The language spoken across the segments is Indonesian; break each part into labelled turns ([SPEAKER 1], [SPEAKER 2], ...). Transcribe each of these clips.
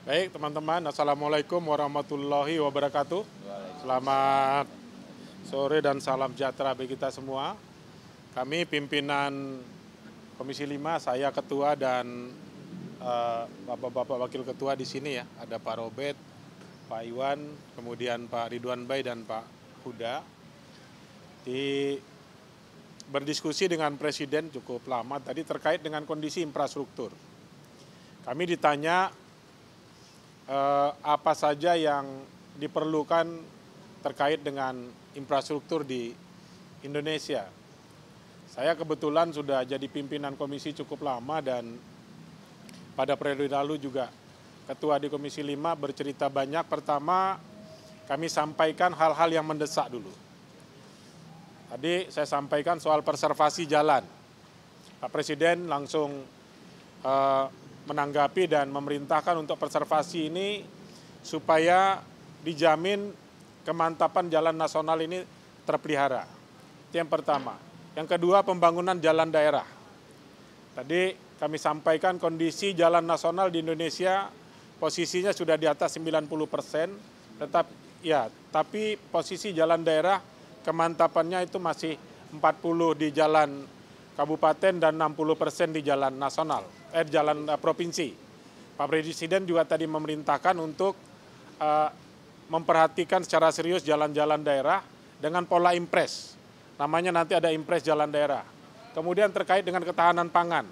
[SPEAKER 1] Baik teman-teman, Assalamualaikum warahmatullahi wabarakatuh. Selamat sore dan salam sejahtera bagi kita semua. Kami pimpinan Komisi 5, saya ketua dan bapak-bapak wakil ketua di sini ya. Ada Pak Robert, Pak Iwan, kemudian Pak Ridwan Bay dan Pak Huda. Berdiskusi dengan Presiden cukup lama tadi terkait dengan kondisi infrastruktur. Kami ditanya apa saja yang diperlukan terkait dengan infrastruktur di Indonesia. Saya kebetulan sudah jadi pimpinan komisi cukup lama dan pada periode lalu juga ketua di Komisi 5 bercerita banyak. Pertama, kami sampaikan hal-hal yang mendesak dulu. Tadi saya sampaikan soal preservasi jalan. Pak Presiden langsung menanggapi dan memerintahkan untuk preservasi ini supaya dijamin kemantapan jalan nasional ini terpelihara. Itu yang pertama. Yang kedua, pembangunan jalan daerah. Tadi kami sampaikan kondisi jalan nasional di Indonesia posisinya sudah di atas 90%, tapi posisi jalan daerah kemantapannya itu masih 40 di jalan kabupaten dan 60% di jalan nasional, jalan provinsi. Pak Presiden juga tadi memerintahkan untuk memperhatikan secara serius jalan-jalan daerah dengan pola impres. Namanya nanti ada impres jalan daerah. Kemudian terkait dengan ketahanan pangan.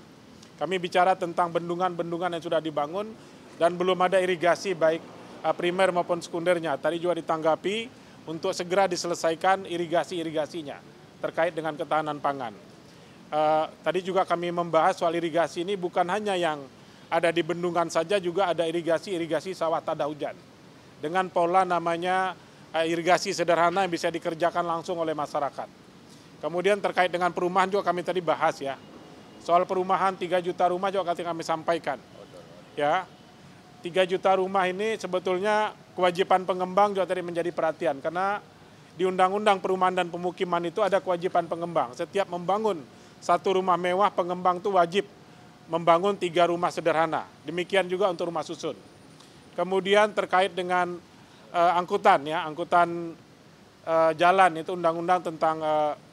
[SPEAKER 1] Kami bicara tentang bendungan-bendungan yang sudah dibangun dan belum ada irigasi baik primer maupun sekundernya. Tadi juga ditanggapi untuk segera diselesaikan irigasi-irigasinya terkait dengan ketahanan pangan. Tadi juga kami membahas soal irigasi ini bukan hanya yang ada di bendungan saja, juga ada irigasi sawah tada hujan. Dengan pola namanya irigasi sederhana yang bisa dikerjakan langsung oleh masyarakat. Kemudian terkait dengan perumahan juga kami tadi bahas ya. Soal perumahan 3 juta rumah juga kami sampaikan. Ya, 3 juta rumah ini sebetulnya kewajiban pengembang juga tadi menjadi perhatian. Karena di Undang-Undang Perumahan dan Pemukiman itu ada kewajiban pengembang. Setiap membangun satu rumah mewah, pengembang itu wajib membangun 3 rumah sederhana. Demikian juga untuk rumah susun. Kemudian terkait dengan angkutan jalan, itu undang-undang tentang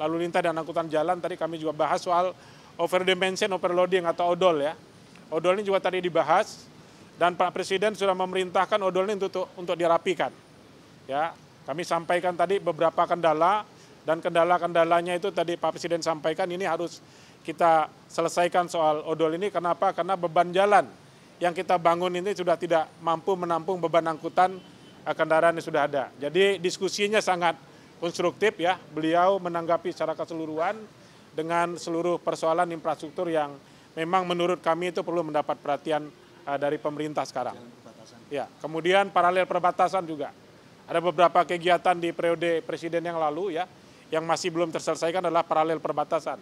[SPEAKER 1] lalu lintas dan angkutan jalan. Tadi kami juga bahas soal overdimension, overloading atau odol ya. Odol ini juga tadi dibahas dan Pak Presiden sudah memerintahkan odol ini untuk dirapikan. Ya, kami sampaikan tadi beberapa kendala dan kendala-kendalanya itu tadi Pak Presiden sampaikan ini harus kita selesaikan soal odol ini. Kenapa? Karena beban jalan yang kita bangun ini sudah tidak mampu menampung beban angkutan kendaraan yang sudah ada. Jadi diskusinya sangat konstruktif ya. Beliau menanggapi secara keseluruhan dengan seluruh persoalan infrastruktur yang memang menurut kami itu perlu mendapat perhatian dari pemerintah sekarang. Ya, kemudian paralel perbatasan juga. Ada beberapa kegiatan di periode Presiden yang lalu ya, yang masih belum terselesaikan adalah paralel perbatasan.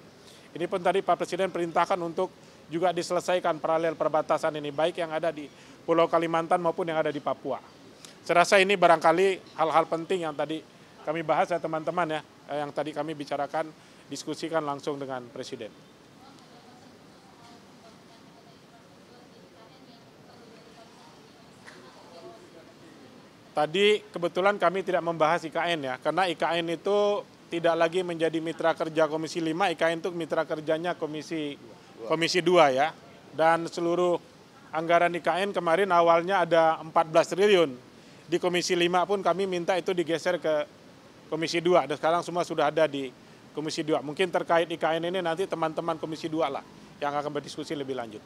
[SPEAKER 1] Ini pun tadi Pak Presiden perintahkan untuk juga diselesaikan paralel perbatasan ini, baik yang ada di Pulau Kalimantan maupun yang ada di Papua. Saya rasa ini barangkali hal-hal penting yang tadi kami bahas ya teman-teman ya, yang tadi kami bicarakan, diskusikan langsung dengan Presiden. Tadi kebetulan kami tidak membahas IKN ya, karena IKN itu tidak lagi menjadi mitra kerja Komisi 5, IKN itu mitra kerjanya Komisi 2 ya. Dan seluruh anggaran IKN kemarin awalnya ada 14 triliun. Di Komisi 5 pun kami minta itu digeser ke Komisi 2, dan sekarang semua sudah ada di Komisi 2. Mungkin terkait IKN ini nanti teman-teman Komisi 2 lah yang akan berdiskusi lebih lanjut.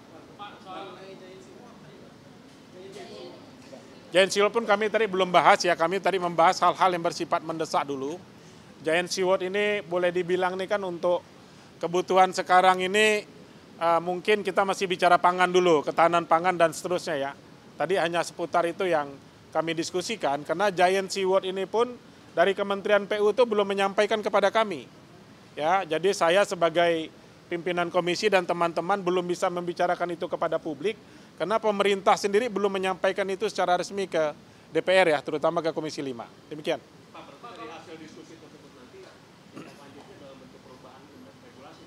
[SPEAKER 1] Giant Seawall pun kami tadi belum bahas ya, kami tadi membahas hal-hal yang bersifat mendesak dulu. Giant Seawall ini boleh dibilang nih kan untuk kebutuhan sekarang ini mungkin kita masih bicara pangan dulu, ketahanan pangan dan seterusnya ya. Tadi hanya seputar itu yang kami diskusikan, karena Giant Seawall ini pun dari Kementerian PU itu belum menyampaikan kepada kami. Ya, jadi saya sebagai pimpinan komisi dan teman-teman belum bisa membicarakan itu kepada publik, karena pemerintah sendiri belum menyampaikan itu secara resmi ke DPR ya, terutama ke Komisi 5. Demikian. Pak, dari hasil diskusi tersebut nanti lanjutnya dalam bentuk perubahan regulasi?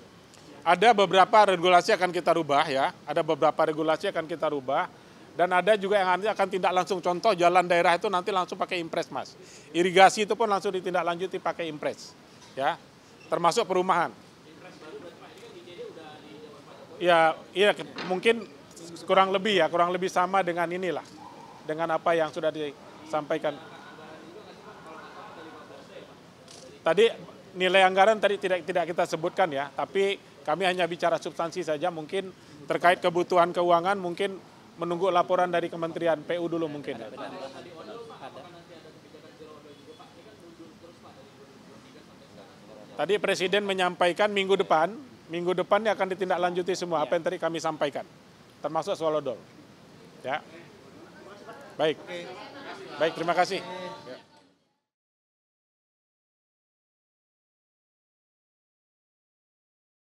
[SPEAKER 1] Ada beberapa regulasi akan kita rubah ya, ada beberapa regulasi akan kita rubah. Dan ada juga yang nanti akan tindak langsung, contoh jalan daerah itu nanti langsung pakai impres, Mas. Irigasi itu pun langsung ditindaklanjuti pakai impres. Ya, termasuk perumahan. Ya, iya mungkin kurang lebih sama dengan inilah. Dengan apa yang sudah disampaikan. Tadi nilai anggaran tadi tidak kita sebutkan ya, tapi kami hanya bicara substansi saja, mungkin terkait kebutuhan keuangan mungkin menunggu laporan dari Kementerian PU dulu mungkin. Tadi Presiden menyampaikan minggu depan akan ditindaklanjuti semua apa yang tadi kami sampaikan, termasuk soal odol. Ya, baik, terima kasih.